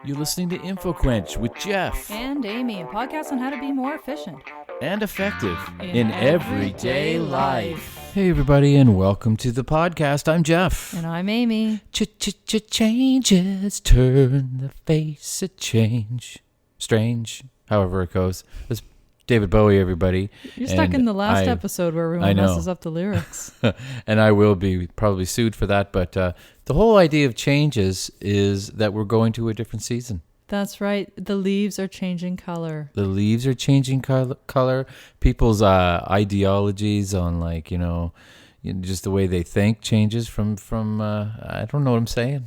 You're listening to InfoQuench with Jeff. And Amy, a podcast on how to be more efficient. And effective In everyday life. Hey everybody, and welcome to the podcast. I'm Jeff. And I'm Amy. Changes turn the face of change. Strange, however it goes. That's David Bowie, everybody. You're stuck in the last episode where everyone messes up the lyrics. And I will be probably sued for that, but the whole idea of changes is that we're going to a different season. That's right. The leaves are changing color. The leaves are changing color. People's ideologies on just the way they think changes from I don't know what I'm saying.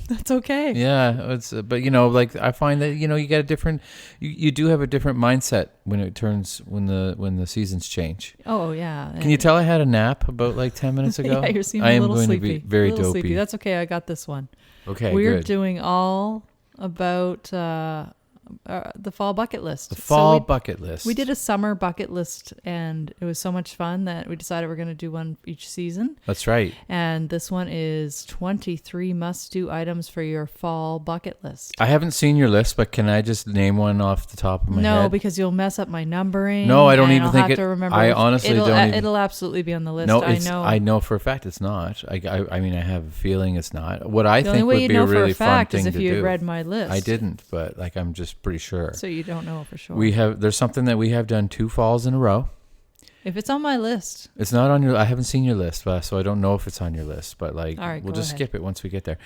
That's okay. Yeah, but I find that you get a different you do have a different mindset when the seasons change. Oh yeah. Can you tell I had a nap about 10 minutes ago? Yeah, you're seeming a little sleepy. I am going to be very dopey. Sleepy. That's okay. I got this one. Okay, We're good. doing all about the fall bucket list. The fall bucket list. We did a summer bucket list, and it was so much fun that we decided we're going to do one each season. That's right. And this one is 23 must-do items for your fall bucket list. I haven't seen your list, but can I just name one off the top of my head? No, because you'll mess up my numbering. No, I don't and even I'll think have it. to remember I honestly don't. It'll absolutely be on the list. No, I know for a fact it's not. I mean, I have a feeling it's not. What I the think only way would you be know a really for a fun fact thing is to if do. you had read my list. I didn't, but I'm just pretty sure. So you don't know for sure. There's something that we have done 2 falls in a row. If it's on my list. It's not on your. I haven't seen your list, so I don't know if it's on your list. But all right, we'll go just ahead. skip it once we get there.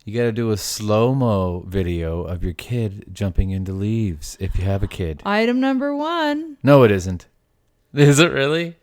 You got to do a slow-mo video of your kid jumping into leaves if you have a kid. Item number 1. No, it isn't. Is it really?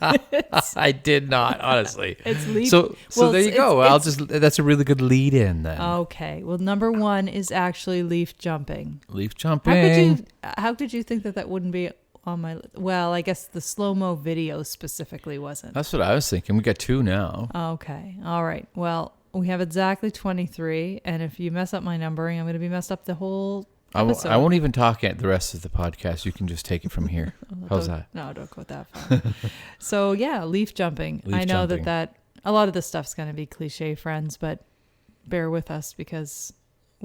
I did not, honestly. It's leaf. So there you go. That's a really good lead in then. Okay. Well, number 1 is actually leaf jumping. Leaf jumping. How could you think that wouldn't be on my list? Well, I guess the slow-mo video specifically wasn't. That's what I was thinking. We got 2 now. Okay. All right. Well, we have exactly 23, and if you mess up my numbering, I'm going to be messed up the whole episode. I won't even talk at the rest of the podcast. You can just take it from here. How's that? No, don't go that far. So yeah, leaf jumping. I know jumping. that a lot of this stuff's going to be cliche, friends, but bear with us because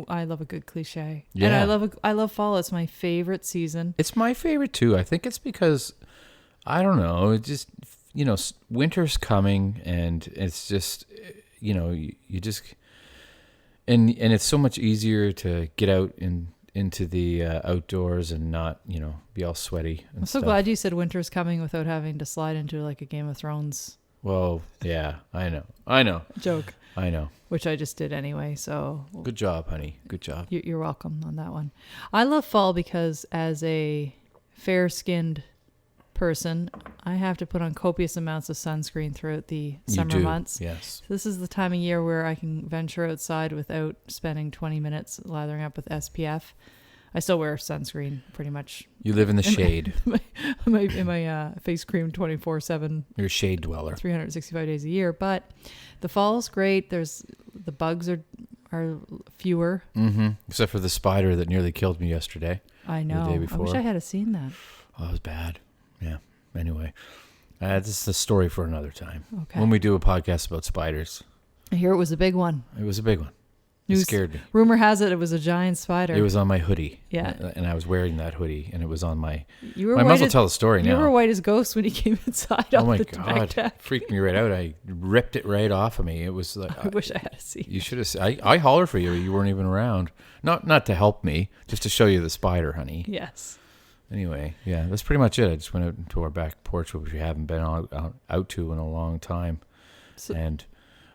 I love a good cliche. Yeah. And I love fall. It's my favorite season. It's my favorite too. I think it's because I don't know. It just winter's coming, and it's just you just and it's so much easier to get out into the outdoors and not be all sweaty and I'm so glad you said winter's coming without having to slide into like a Game of Thrones Well, yeah, I know joke, I know. which I just did anyway. So Good job, honey. Good job. you're welcome on that one. I love fall because as a fair-skinned person, I have to put on copious amounts of sunscreen throughout the summer months. Yes. So this is the time of year where I can venture outside without spending 20 minutes lathering up with SPF. I still wear sunscreen pretty much. You live in the shade. in my face cream 24/7. You're a shade dweller. 365 days a year. But the fall's great. The bugs are fewer. Mm-hmm. Except for the spider that nearly killed me yesterday. I know. The day before. I wish I had seen that. Oh, it was bad. Yeah. Anyway, this is a story for another time. Okay. When we do a podcast about spiders. I hear it was a big one. It was a big one. It scared me. Rumor has it was a giant spider. It was on my hoodie. Yeah. And I was wearing that hoodie, and it was on my... You were I might as well tell the story now. You were white as ghost when you came inside. Oh my God. Freaked me right out. I ripped it right off of me. It was like... I wish I had seen. You should have seen. I hollered for you. You weren't even around. Not to help me, just to show you the spider, honey. Yes. Anyway, yeah, that's pretty much it. I just went out into our back porch, which we haven't been out to in a long time. And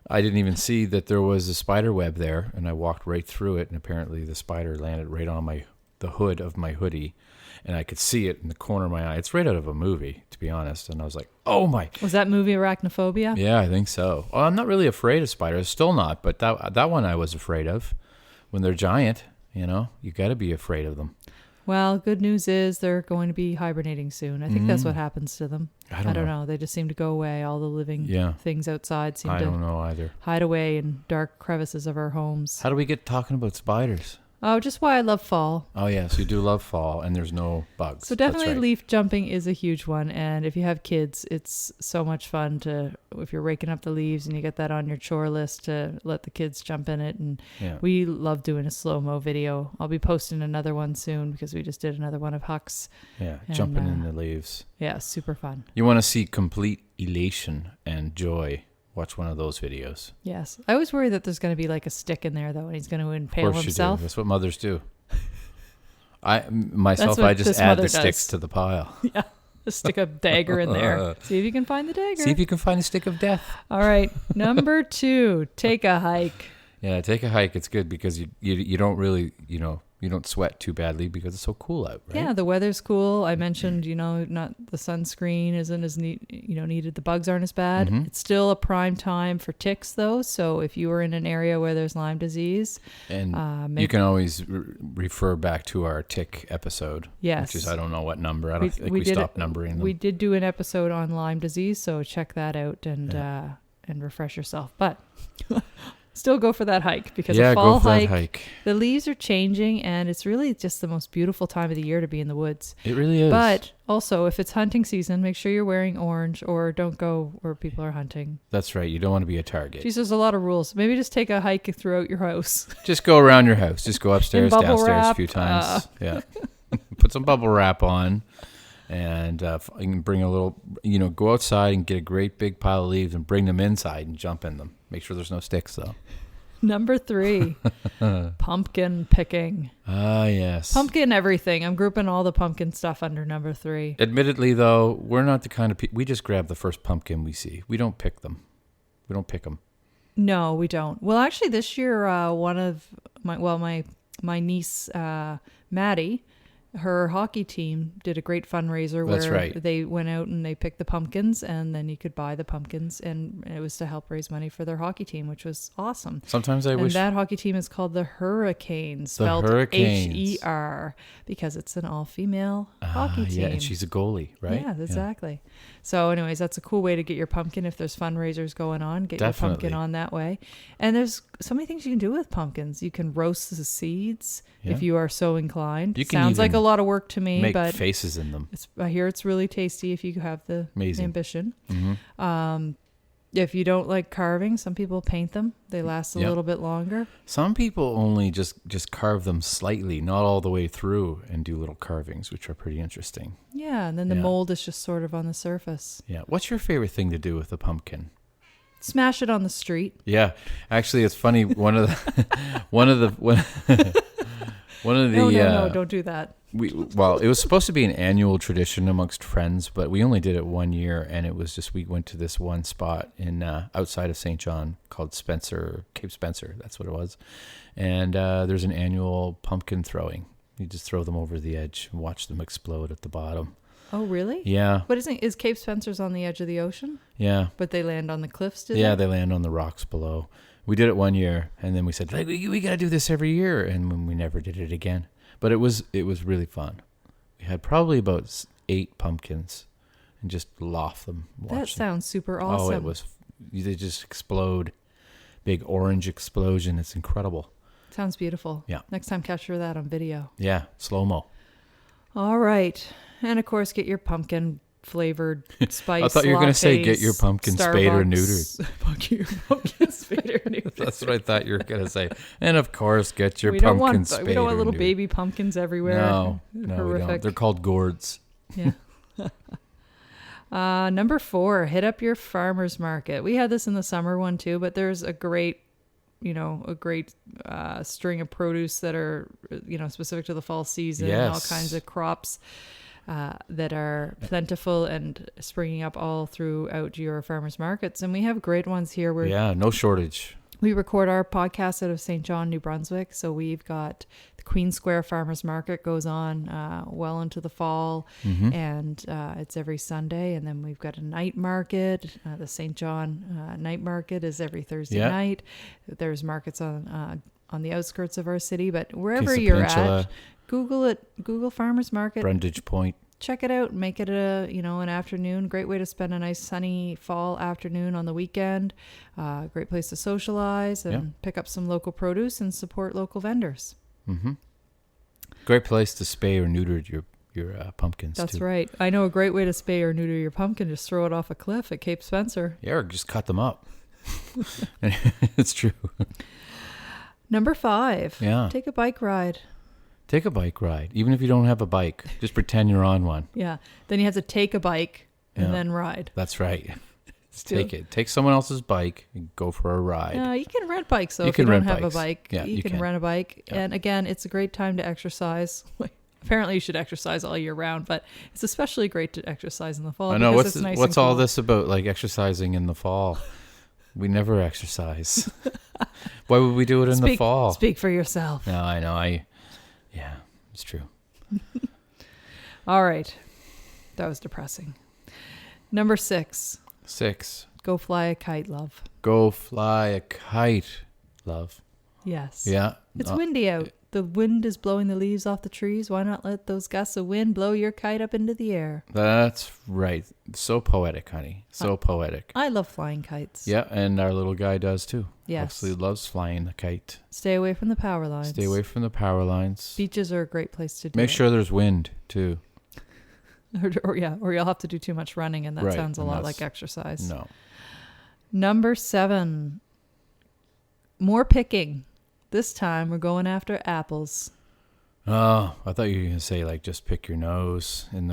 I didn't even see that there was a spider web there, and I walked right through it, and apparently the spider landed right on the hood of my hoodie, and I could see it in the corner of my eye. It's right out of a movie, to be honest, and I was like, oh my. Was that movie Arachnophobia? Yeah, I think so. Well, I'm not really afraid of spiders, still not, but that one I was afraid of. When they're giant, you got to be afraid of them. Well, good news is they're going to be hibernating soon. I think that's what happens to them. I don't know. They just seem to go away. All the living things outside seem I to don't know either. hide away in dark crevices of our homes. How do we get talking about spiders? Oh, just why I love fall. Oh, yes, you do love fall, and there's no bugs. So definitely That's right. leaf jumping is a huge one. And if you have kids, it's so much fun if you're raking up the leaves and you get that on your chore list, to let the kids jump in it. And we love doing a slow-mo video. I'll be posting another one soon because we just did another one of Huck's. Yeah, jumping in the leaves. Yeah, super fun. You want to see complete elation and joy, watch one of those videos. Yes. I always worry that there's going to be like a stick in there, though, and he's going to impale himself. That's what mothers do. I just add the sticks to the pile. Yeah. Stick a dagger in there. See if you can find the dagger. See if you can find a stick of death. All right. Number 2, take a hike. Yeah, take a hike. It's good because you don't really, you don't sweat too badly because it's so cool out, right? Yeah, the weather's cool. I mentioned, not the sunscreen isn't as needed. The bugs aren't as bad. Mm-hmm. It's still a prime time for ticks, though. So if you are in an area where there's Lyme disease, and you can always refer back to our tick episode. Yes, which is, I don't know what number. I don't think we stopped numbering them. We did do an episode on Lyme disease, so check that out and refresh yourself. But still go for that hike because a fall hike, the leaves are changing and it's really just the most beautiful time of the year to be in the woods. It really is. But also, if it's hunting season, make sure you're wearing orange or don't go where people are hunting. That's right. You don't want to be a target. Geez, there's a lot of rules. Maybe just take a hike throughout your house. Just go around your house. Just go upstairs, downstairs wrap, a few times. Yeah. Put some bubble wrap on. And you can bring a little, go outside and get a great big pile of leaves and bring them inside and jump in them. Make sure there's no sticks, though. Number 3, pumpkin picking. Ah, yes. Pumpkin everything. I'm grouping all the pumpkin stuff under number 3. Admittedly, though, we're not the kind of people, we just grab the first pumpkin we see. We don't pick them. We don't pick them. No, we don't. Well, actually, this year, one of my niece, Maddie, her hockey team did a great fundraiser where they went out and they picked the pumpkins, and then you could buy the pumpkins, and it was to help raise money for their hockey team, which was awesome. Sometimes I wish that hockey team is called the Hurricanes, spelled Her, because it's an all-female hockey team. Yeah, and she's a goalie, right? Yeah, exactly. Yeah. So anyways, that's a cool way to get your pumpkin if there's fundraisers going on. Get your pumpkin on that way. And there's so many things you can do with pumpkins. You can roast the seeds if you are so inclined. Sounds like a lot of work to me, but faces in them. I hear it's really tasty if you have the ambition. Mm-hmm. If you don't like carving, some people paint them. They last a little bit longer. Some people only just carve them slightly, not all the way through, and do little carvings, which are pretty interesting. Yeah, and then the mold is just sort of on the surface. Yeah. What's your favorite thing to do with a pumpkin? Smash it on the street. Yeah. Actually, it's funny. No, don't do that. It was supposed to be an annual tradition amongst friends, but we only did it one year, and it was just we went to this one spot in outside of St. John called Cape Spencer. That's what it was, and there's an annual pumpkin throwing. You just throw them over the edge and watch them explode at the bottom. Oh, really? Yeah. But is Cape Spencer's on the edge of the ocean? Yeah. But they land on the cliffs, they land on the rocks below. We did it one year, and then we said, we got to do this every year, and we never did it again. But it was really fun. We had probably about 8 pumpkins and just loft them. That sounds super awesome. Oh, they just explode. Big orange explosion. It's incredible. Sounds beautiful. Yeah. Next time, capture that on video. Yeah, slow-mo. All right. And of course, get your pumpkin flavored spice. I thought you were going to say get your pumpkin spayed or neutered. Get your pumpkin spayed or neutered. That's what I thought you were going to say. And of course, get your pumpkin spayed or neutered. We don't want little baby pumpkins everywhere. No, we don't. They're called gourds. Yeah. Number 4, hit up your farmer's market. We had this in the summer one too, but there's a great string of produce that are, specific to the fall season, and all kinds of crops that are plentiful and springing up all throughout your farmers markets. And we have great ones here. No shortage. We record our podcast out of St. John, New Brunswick. So we've got the Queen Square Farmers Market goes on well into the fall, and it's every Sunday. And then we've got a night market. The St. John night market is every Thursday night. There's markets on the outskirts of our city, but wherever you're at, Google it. Google Farmers Market. Brundage Point. Check it out. Make it an afternoon. Great way to spend a nice sunny fall afternoon on the weekend. Great place to socialize and pick up some local produce and support local vendors. Mm-hmm. Great place to spay or neuter your pumpkins. That's too. right. I know a great way to spay or neuter your pumpkin. Just throw it off a cliff at Cape Spencer. Yeah, or just cut them up. It's true. Number 5. Yeah. Take a bike ride. Take a bike ride, even if you don't have a bike. Just pretend you're on one. Yeah. Then you have to take a bike and then ride. That's right. Take it. Take someone else's bike and go for a ride. You can rent bikes, though, You if you can don't rent have bikes. a bike. Yeah, you you can can. rent a bike. Yeah. And again, it's a great time to exercise. Apparently, you should exercise all year round, but it's especially great to exercise in the fall. I know. Because it's nice What's and all cool. this about, like exercising in the fall? We never exercise. Why would we do it in the fall? Speak for yourself. No, I know. Yeah, it's true. All right. That was depressing. Number 6. 6. Go fly a kite, love. Go fly a kite, love. Yes. Yeah. It's windy out. The wind is blowing the leaves off the trees. Why not let those gusts of wind blow your kite up into the air? That's right. So poetic, honey. So poetic. I love flying kites. Yeah, and our little guy does too. Yes. Absolutely loves flying the kite. Stay away from the power lines. Stay away from the power lines. Beaches are a great place to do Make it. sure there's wind too. or you'll have to do too much running, and that Right, sounds a and lot that's- like exercise. No. Number 7. More picking. This time we're going after apples. Oh, I thought you were gonna say like just pick your nose in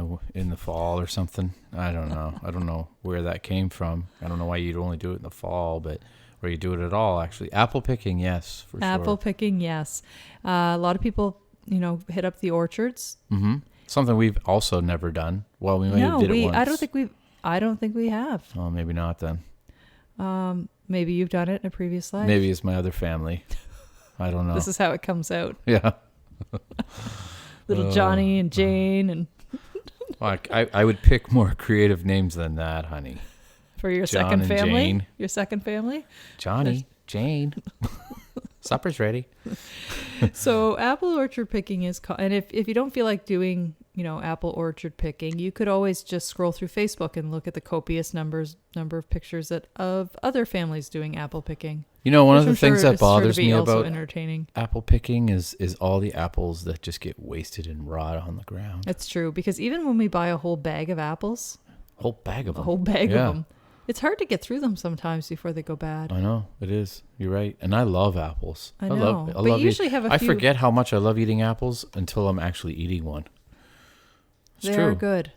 the fall or something. I don't know. I don't know where that came from. I don't know why you'd only do it in the fall, but or you do it at all. Actually, apple picking, yes, for sure. Apple picking, yes. A lot of people, hit up the orchards. Mm-hmm. Something we've also never done. Well, we may have did it once. I don't think we have. Oh, maybe not then. Maybe you've done it in a previous life. Maybe it's my other family. I don't know. This is how it comes out. Yeah. Little Johnny and Jane, and I would pick more creative names than that, honey. for your John second and family. Jane. Your second family. Johnny, Jane. Supper's ready. So apple orchard picking is, and if you don't feel like doing, apple orchard picking, you could always just scroll through Facebook and look at the copious number of pictures of other families doing apple picking. One of the I'm things sure that is sure to bothers be me also about entertaining. apple picking is all the apples that just get wasted and rot on the ground. It's true, because even when we buy a whole bag of apples, Whole bag of them. of them, it's hard to get through them sometimes before they go bad. I know it is. You're right, and I love apples. I know, but you usually have a I few. forget how much I love eating apples until I'm actually eating one. It's They true. are good,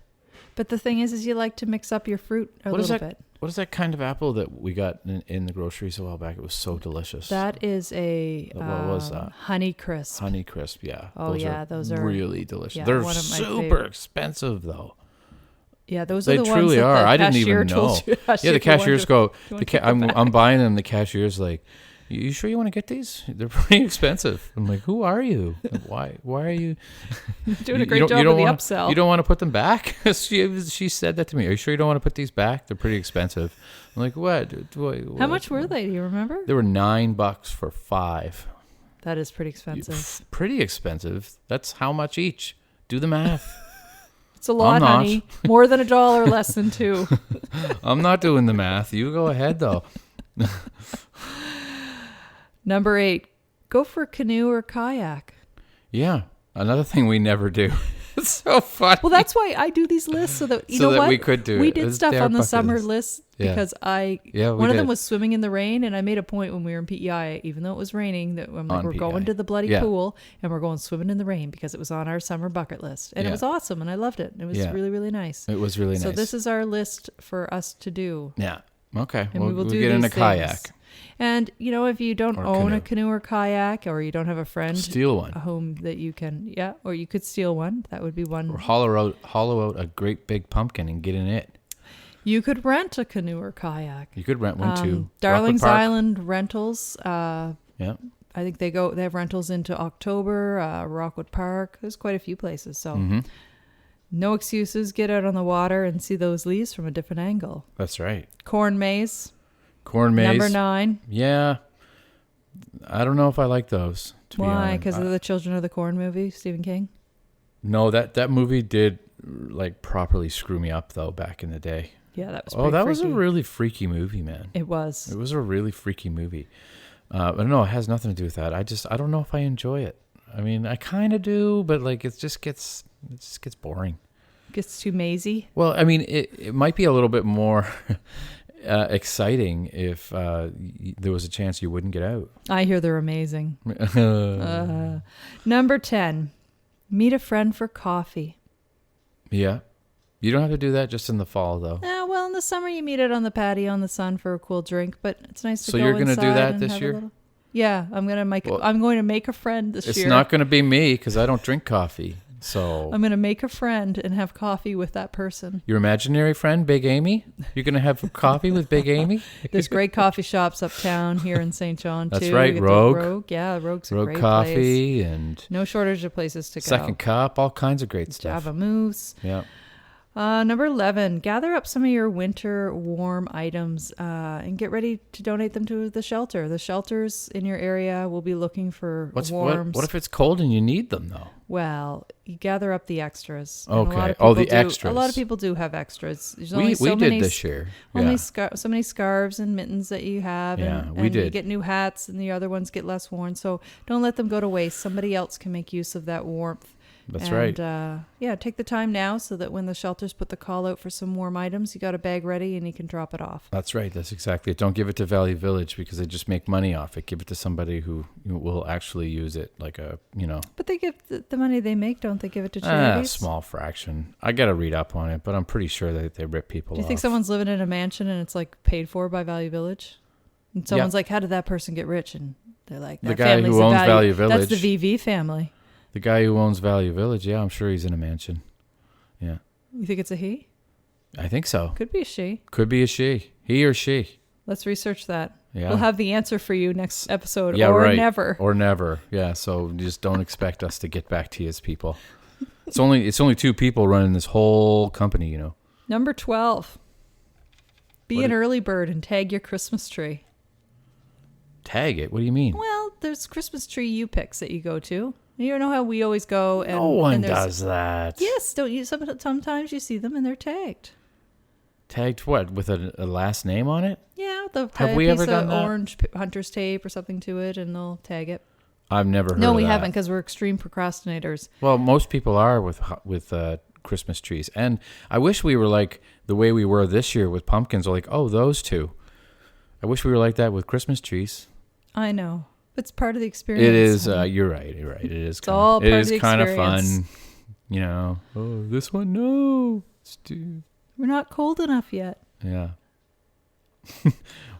but the thing is you like to mix up your fruit a What is little that? bit. What is that kind of apple that we got in the groceries a while back? It was so delicious. That is a What was that? Honey Crisp. Honey Crisp, yeah. Oh, yeah, those are really delicious. yeah, They're one of my super favorite. expensive though. Yeah, those They are the truly ones that are. the I didn't cashier even told know. you- Yeah, the cashiers go. you want to keep them back? I'm buying them. The cashier's like, "You sure you want to get these? They're pretty expensive." I'm like, "Who are you? Why are you doing you a great don't- job you don't with the wanna- upsell. You don't want to put them back?" She said that to me. Are you sure you don't want to put these back? They're pretty expensive. I'm like, what? How much were they? Do you remember? They were $9 for 5. That is pretty expensive. Pretty expensive. That's how much each. Do the math. It's a lot, not. honey. More than $1, less than $2. I'm not doing the math. You go ahead though. Number 8, go for canoe or kayak. Yeah. Another thing we never do. It's so funny. Well, that's why I do these lists so that you know what we could do we it. did It's stuff their on the bucket summer list. list Yeah. because Yeah, we one of them did. was swimming in the rain, and I made a point when we were in PEI, even though it was raining, that I'm like, On we're going PEI. to the bloody Yeah. pool and we're going swimming in the rain because it was on our summer bucket list, and it Yeah. was awesome, and I loved it. It was Yeah. really, really nice. It was really nice. So this is our list for us to do. Yeah. Okay. And we will we'll do get in these a kayak. things. And if you don't Or own a canoe. canoe or kayak, or you don't have a friend Steal one. home that you can, or you could steal one. That would be one. Or hollow out a great big pumpkin and get in it. You could rent a canoe or kayak. You could rent one too. Darling's Rockwood Park. Island rentals. Yeah. I think they have rentals into October. Rockwood Park. There's quite a few places. So Mm-hmm. no excuses. Get out on the water and see those leaves from a different angle. That's right. Corn maze. Corn maze. Number 9. Yeah. I don't know if I like those. To be Why? honest. Because of the Children of the Corn movie, Stephen King. No, that movie did like properly screw me up though back in the day. Yeah, that was. Oh, that was a freaky. really freaky movie, man. It was. It was a really freaky movie. I don't know. It has nothing to do with that. I don't know if I enjoy it. I mean, I kind of do, but like it just gets boring. Gets too mazy. Well, I mean, it might be a little bit more exciting if there was a chance you wouldn't get out. I hear they're amazing. Number 10, meet a friend for coffee. Yeah. You don't have to do that just in the fall, though. Well, in the summer you meet it on the patio in the sun for a cool drink, but it's nice to So go you're going to do inside that and this have a year? little- Yeah, I'm going to make a friend this year. It's not going to be me because I don't drink coffee. So I'm going to make a friend and have coffee with that person. Your imaginary friend, Big Amy? You're going to have coffee with Big Amy? There's great coffee shops uptown here in St. John, too. That's right, We get the Rogue. Yeah, Rogue's a Rogue great Coffee place. and No shortage of places to go. Second Cup, all kinds of great stuff. Java Moose. Yeah. Number 11, gather up some of your winter warm items and get ready to donate them to the shelter. The shelters in your area will be looking for warms. What if it's cold and you need them, though? Well, you gather up the extras. And Okay. Extras. A lot of people do have extras. There's We did this year. Only Yeah. so many scarves and mittens that you have. Yeah, and, we and did. You get new hats and the other ones get less worn. So don't let them go to waste. Somebody else can make use of that warmth. That's right. Yeah, take the time now so that when the shelters put the call out for some warm items, you got a bag ready and you can drop it off. That's right. That's exactly it. Don't give it to Valley Village because they just make money off it. Give it to somebody who will actually use it, like But they give the money they make, don't they give it to charities? small fraction. I got to read up on it, but I'm pretty sure that they rip people off. Do you think someone's living in a mansion and it's like paid for by Value Village? And someone's like, how did that person get rich? And they're like, The guy who owns Value Village. That's the VV family. The guy who owns Value Village, yeah, I'm sure he's in a mansion. Yeah. You think it's a he? I think so. Could be a she. Could be a she. He or she. Let's research that. Yeah. We'll have the answer for you next episode. Yeah, or right. never. Or never. Yeah, so just don't expect us to get back to you as people. It's only two people running this whole company, you know. Number 12. Be an early bird and tag your Christmas tree. Tag it? What do you mean? Well, there's Christmas tree U-Picks that you go to. You know how we always go and No one and there's- does that. Yes, don't you? Sometimes you see them and they're tagged. Tagged what? With a last name on it? Yeah, they'll Have tie a we piece ever of done that? orange hunter's tape or something to it and they'll tag it. I've never heard of No, that. we haven't because we're extreme procrastinators. Well, most people are with Christmas trees. And I wish we were like the way we were this year with pumpkins. Like, oh, those two. I wish we were like that with Christmas trees. I know. It's part of the experience. It is. You're right. It is. All part of the kind of experience. fun. You know. Oh, this one. No. Dude. We're not cold enough yet. Yeah.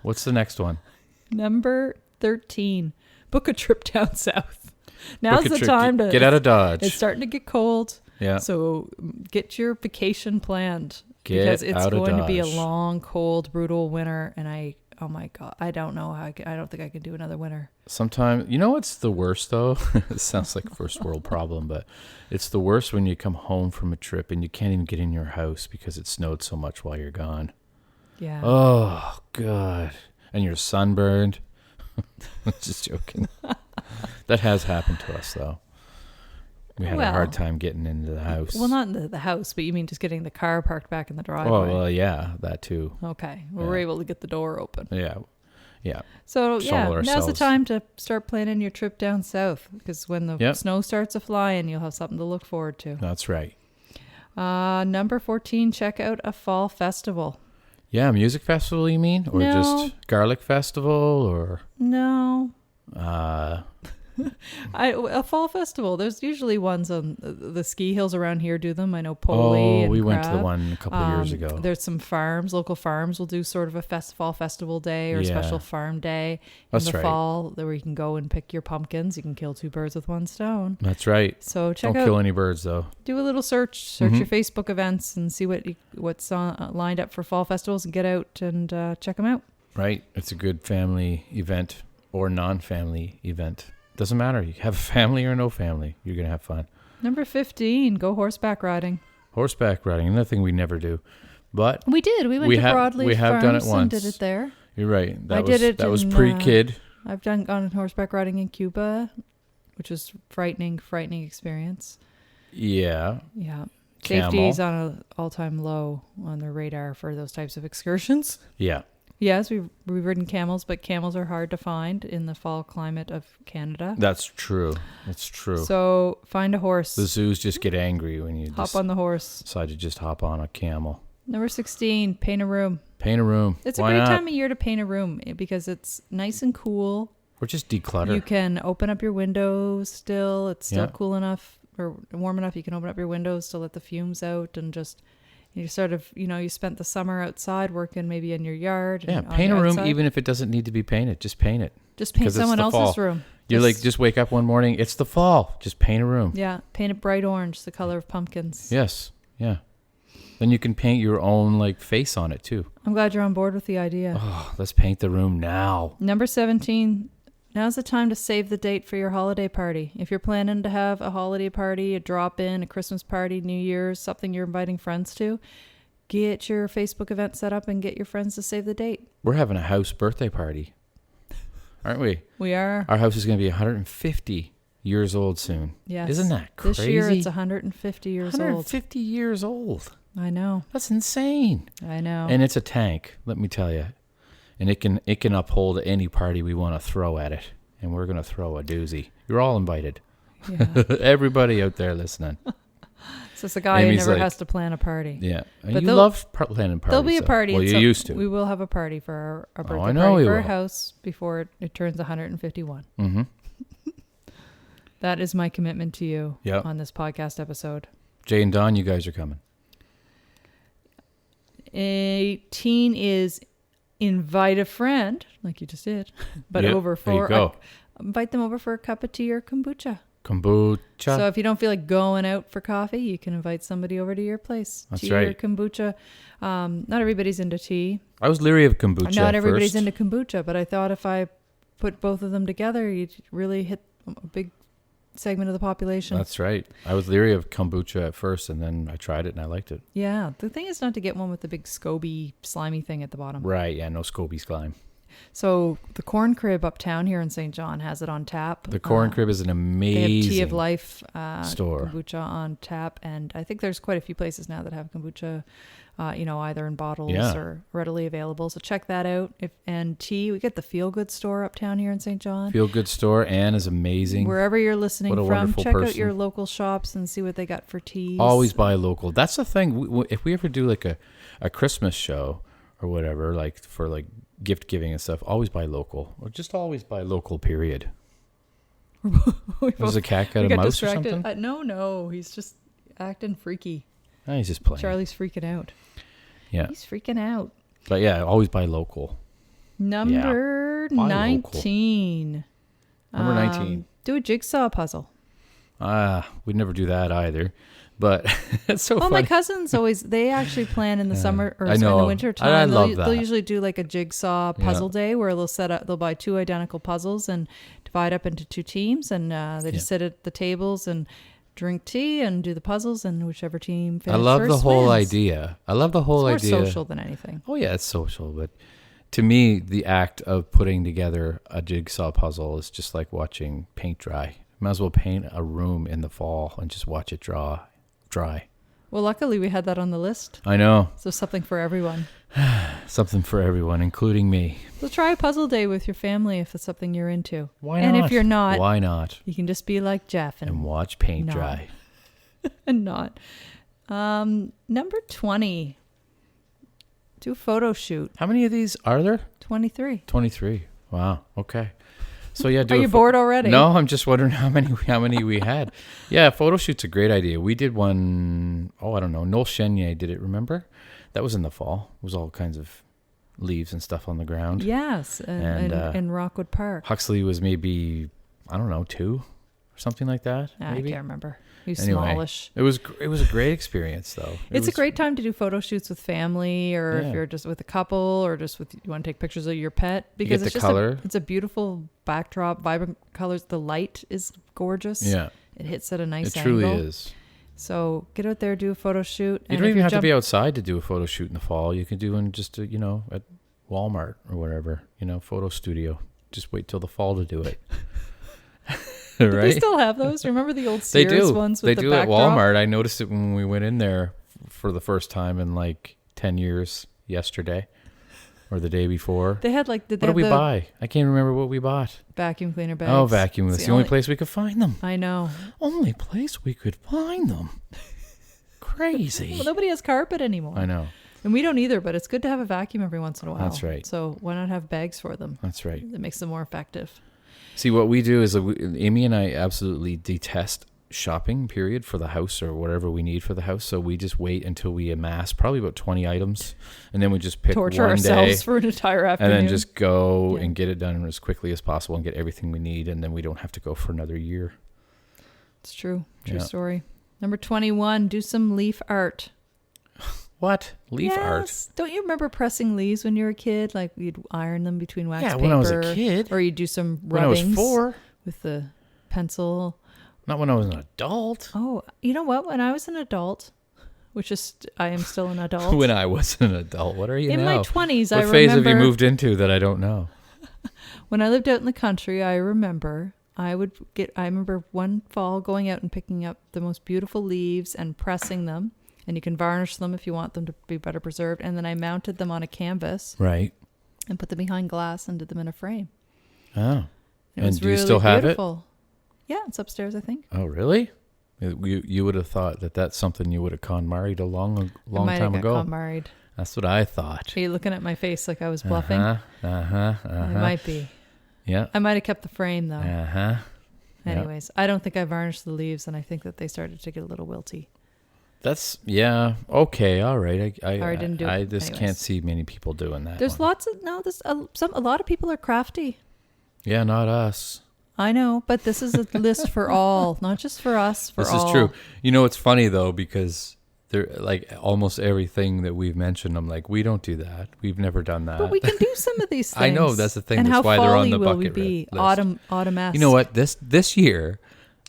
What's the next one? Number 13. Book a trip down south. Now's the time to get out of Dodge. It's starting to get cold. Yeah. So get your vacation planned Get because it's out of going to be a Dodge. long, cold, brutal winter. And oh my God, I don't know how I don't think I can do another winter. Sometimes, you know what's the worst though? It sounds like a first world problem, but it's the worst when you come home from a trip and you can't even get in your house because it snowed so much while you're gone. Yeah. Oh, God. And you're sunburned. Just joking. That has happened to us, though. We had a hard time getting into the house. Well, not in the house, but you mean just getting the car parked back in the driveway. Oh, well, yeah, that too. Okay. Well, we're able to get the door open. Yeah. Yeah. So, yeah, Solve now's the ourselves. time to start planning your trip down south because when the snow starts a-flying, you'll have something to look forward to. That's right. Number 14, check out a fall festival. Yeah, music festival, you mean? Or No. just garlic festival or... No. A fall festival. There's usually ones on the ski hills around here do them. I know Poli and we went to the Crab. one a couple of years ago. There's some farms, local farms will do sort of a fall festival day or a special farm day in That's the right. fall where you can go and pick your pumpkins. You can kill two birds with one stone. That's right. So check Don't out, kill any birds, though. do a little search your Facebook events and see what's lined up for fall festivals and get out and check them out. Right. It's a good family event or non-family event. Doesn't matter. You have a family or no family. You're going to have fun. Number 15, go horseback riding. Horseback riding, another thing we never do. But We did. We went to Broadleaf we have done it Farms and once. did it there. You're right. I did it That was in, pre-kid. I've gone horseback riding in Cuba, which was frightening experience. Yeah. Yeah. Camel. Safety is on an all-time low on the radar for those types of excursions. Yeah. Yes, we've ridden camels, but camels are hard to find in the fall climate of Canada. That's true. That's true. So find a horse. The zoos just get angry when you Hop on the horse. decide to just hop on a camel. Number 16, paint a room. Paint a room. It's a Why great not? time of year to paint a room because it's nice and cool. Or just declutter. You can open up your windows still. It's still Yeah. cool enough or warm enough. You can open up your windows to let the fumes out and just, you sort of, you spent the summer outside working maybe in your yard. Yeah, and on paint a your room outside. even if it doesn't need to be painted. Just paint it. Just paint because it's someone the else's fall. room. You're like, just wake up one morning. It's the fall. Just paint a room. Yeah, paint it bright orange, the color of pumpkins. Yes. Yeah. Then you can paint your own like face on it too. I'm glad you're on board with the idea. Oh, let's paint the room now. Number 17, now's the time to save the date for your holiday party. If you're planning to have a holiday party, a drop-in, a Christmas party, New Year's, something you're inviting friends to, get your Facebook event set up and get your friends to save the date. We're having a house birthday party, aren't we? We are. Our house is going to be 150 years old soon. Yes. Isn't that crazy? This year it's 150 years old. 150 years old. I know. That's insane. I know. And it's a tank, let me tell you. And it can uphold any party we want to throw at it. And we're going to throw a doozy. You're all invited. Yeah. Everybody out there listening. So it's a guy Amy's who never like- has to plan a party. Yeah. And But you there'll- love planning parties. There'll be a though. party. Well, at you some- used to. We will have a party for our birthday I know party we for our will. house before it turns 151. Mm-hmm. That is my commitment to you Yep. on this podcast episode. Jay and Don, you guys are coming. 18 is invite a friend, like you just did, but Yeah, over there you for go. invite them over for a cup of tea or kombucha. Kombucha. So if you don't feel like going out for coffee, you can invite somebody over to your place. That's tea or right. kombucha. Not everybody's into tea. I was leery of kombucha Not at everybody's first. into kombucha, but I thought if I put both of them together, you'd really hit a big segment of the population. That's right. I was leery of kombucha at first, and then I tried it and I liked it. Yeah. The thing is not to get one with the big scoby, slimy thing at the bottom. Right. Yeah. No Scobies climb. So the Corn Crib uptown here in St. John has it on tap. The Corn Crib is an They amazing have Tea of Life store. kombucha on tap, and I think there's quite a few places now that have kombucha, either in bottles Yeah. or readily available. So check that out. And tea, we get the Feel Good store uptown here in St. John. Feel Good store. Anne is amazing. Wherever you're listening What a from, wonderful check out person. your local shops and see what they got for teas. Always buy local. That's the thing. If we ever do like a Christmas show or whatever, like for like gift giving and stuff, always buy local. Or just always buy local, period. Was a cat got we a got mouse distracted. or something? No, he's just acting freaky. No, he's just playing. Charlie's freaking out. Yeah. He's freaking out. But yeah, always buy local. Number Buy 19. Number 19. Do a jigsaw puzzle. We'd never do that either. But it's so Well, funny. my cousins they actually plan in the summer or I in the know. winter I time. love They'll that. usually do like a jigsaw puzzle day where they'll buy 2 identical puzzles and divide up into 2 teams, and they just sit at the tables and drink tea and do the puzzles, and whichever team I finishes love first the whole wins. idea. I love the whole It's more idea. social than anything. Oh yeah, it's social, but to me, the act of putting together a jigsaw puzzle is just like watching paint dry. Might as well paint a room in the fall and just watch it dry. Well, luckily we had that on the list, I know. so something for everyone. Something for everyone, including me. So try a puzzle day with your family if it's something you're into. Why And not? if you're not, Why not? you can just be like Jeff And and watch paint No. dry. and not. Number 20. Do a photo shoot. How many of these are there? 23. 23. Wow. Okay. So yeah, Are you bored already? No, I'm just wondering how many we had. Yeah, photo shoot's a great idea. We did one, I don't know. Noel Chenier did it, remember? That was in the fall. It was all kinds of leaves and stuff on the ground. Yes, in Rockwood Park. Huxley was maybe, I don't know, 2 or something like that. I Maybe. can't remember. He was Anyway, smallish. It was a great experience though. It's a great time to do photo shoots with family, or Yeah. if you're just with a couple, or just with you want to take pictures of your pet, get because the it's just color. it's a beautiful backdrop, vibrant colors. The light is gorgeous. Yeah, It hits at a nice it angle. truly is. So get out there, do a photo shoot. You don't even have to be outside to do a photo shoot in the fall. You can do in just at Walmart or whatever, photo studio. Just wait till the fall to do it. Do Right? they still have those? Remember the old They Sears do. ones with They the do at backdrop? Walmart. I noticed it when we went in there for the first time in like 10 years yesterday. or the day before. They had like What did we buy? I can't remember what we bought. vacuum cleaner bags. Oh, vacuum. That's the only place we could find them. I know. Only place we could find them. Crazy. Well, nobody has carpet anymore. I know. And we don't either, but it's good to have a vacuum every once in a while. That's right. So why not have bags for them? That's right. It makes them more effective. See, what we do is Amy and I absolutely detest shopping, period, for the house or whatever we need for the house. So we just wait until we amass probably about 20 items, and then we just pick Torture one ourselves day for an entire afternoon. and then just go and get it done as quickly as possible and get everything we need, and then we don't have to go for another year. It's true. True story. Number 21, do some leaf art. What? Leaf art? Don't you remember pressing leaves when you were a kid? Like you'd iron them between wax paper. Yeah, when I was a kid. Or you'd do some rubbings. When I was 4. With the pencil. Not when I was an adult. Oh, you know what? When I was an adult, which is, I am still an adult. When I was an adult. What are you in now? my 20s, what phase have you moved into that I don't know? When I lived out in the country, I remember I remember one fall going out and picking up the most beautiful leaves and pressing them. And you can varnish them if you want them to be better preserved. And then I mounted them on a canvas. Right. And put them behind glass and did them in a frame. Oh. And do you still have beautiful. Yeah, it's upstairs, I think. Oh, really? You would have thought that that's something you would have con-married a long time ago. Con-married. That's what I thought. Are you looking at my face like I was bluffing? I might be. Yeah. I might have kept the frame, though. Anyways, yeah. I don't think I varnished the leaves, and I think that they started to get a little wilty. That's, yeah, okay, all right. I didn't do it. I just Anyways. can't see many people doing that. There's lots of, a lot of people are crafty. Yeah, not us. I know, but this is a list for all, not just for us, for all. This is true. You know, it's funny, though, because they're like almost everything that we've mentioned, I'm like, we don't do that. We've never done that. But we can do some of these things. I know, that's the thing. And that's how why they're on the will bucket we be? list. Autumn-esque. You know what? This year,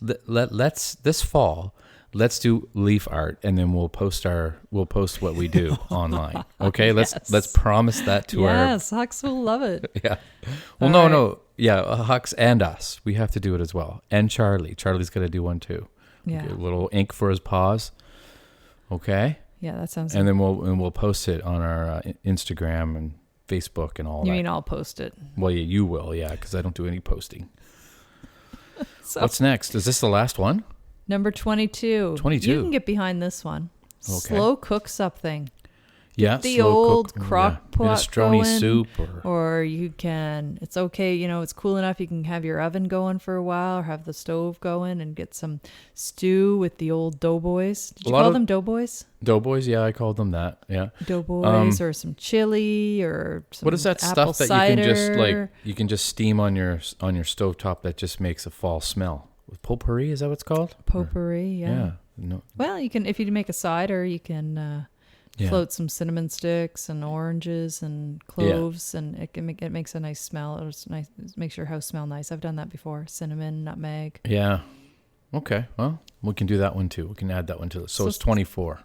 this fall, let's do leaf art, and then we'll post what we do online. Okay, let's promise that to our. Yes, Hux will love it. Yeah. Well, no. Yeah, Hux and us. We have to do it as well. And Charlie. Charlie's got to do one too. Yeah. Get a little ink for his paws. Okay. Yeah, that sounds. And then we'll post it on our Instagram and Facebook and all that. You mean I'll post it? Well, yeah, you will. Yeah, because I don't do any posting. So, what's next? Is this the last one? Number 22. 22. You can get behind this one. Okay. Slow cook something. Yeah, The slow old cook, crock pot minestrone going, soup, or you can. It's okay, it's cool enough. You can have your oven going for a while, or have the stove going, and get some stew with the old doughboys. Did you call them doughboys? Doughboys, yeah, I called them that. Yeah, doughboys, or some chili, or some what is that apple stuff that cider? you can just steam on your stovetop that just makes a fall smell? Potpourri, is that what it's called? Potpourri, yeah. No. Well, you can, if you make a cider, you can float some cinnamon sticks and oranges and cloves, and it makes a nice smell. It's nice. It makes your house smell nice. I've done that before. Cinnamon, nutmeg. Yeah. Okay. Well, we can do that one too. We can add that one to it. So it's 24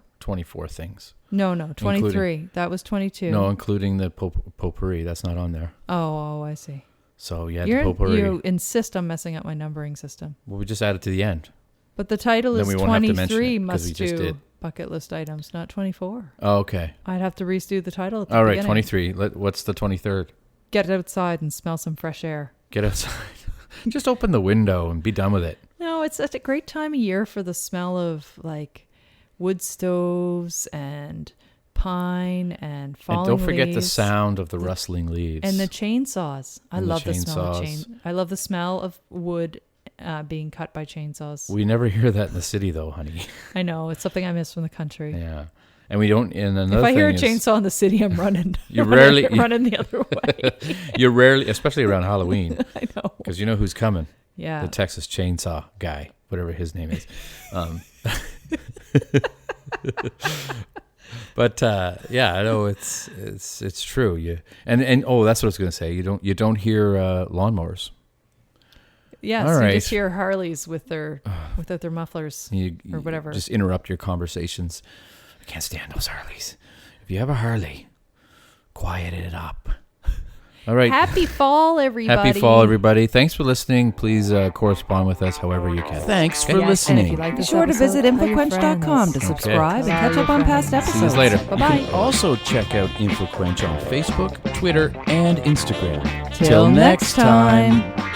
things. No, 23. That was 22. No, including the potpourri. That's not on there. Oh, I see. So yeah, the potpourri. You insist on messing up my numbering system. Well, we just add it to the end. But the title Then is we won't have to mention 23 it, 'cause we must just do did. bucket list items, not 24. Oh, okay. I'd have to redo the title at the All right, beginning. 23. What's the 23rd? Get outside and smell some fresh air. Get outside. Just open the window and be done with it. No, it's such a great time of year for the smell of like wood stoves and pine and falling And don't forget the leaves. sound of the rustling leaves. And the chainsaws. I And the love the smell of chainsaws. I love the smell of wood being cut by chainsaws. We never hear that in the city, though, honey. I know. It's something I miss from the country. Yeah. And we don't. And another if I hear a thing is, chainsaw in the city, I'm running. You rarely running the other way. You rarely, especially around Halloween, I know. because you know who's coming. Yeah. The Texas Chainsaw guy, whatever his name is. But yeah, I know it's true. And that's what I was going to say. You don't hear lawnmowers. Yes, All you right. just hear Harleys without their mufflers or whatever. Just interrupt your conversations. I can't stand those Harleys. If you have a Harley, quiet it up. All right. Happy fall, everybody. Happy fall, everybody. Thanks for listening. Please correspond with us however you can. Thanks for And if listening. you like Be this sure to episode, visit tell your InfoQuench.com to friends. subscribe and catch up on past episodes. See you later. Bye-bye. Also check out InfoQuench on Facebook, Twitter, and Instagram. Till next time.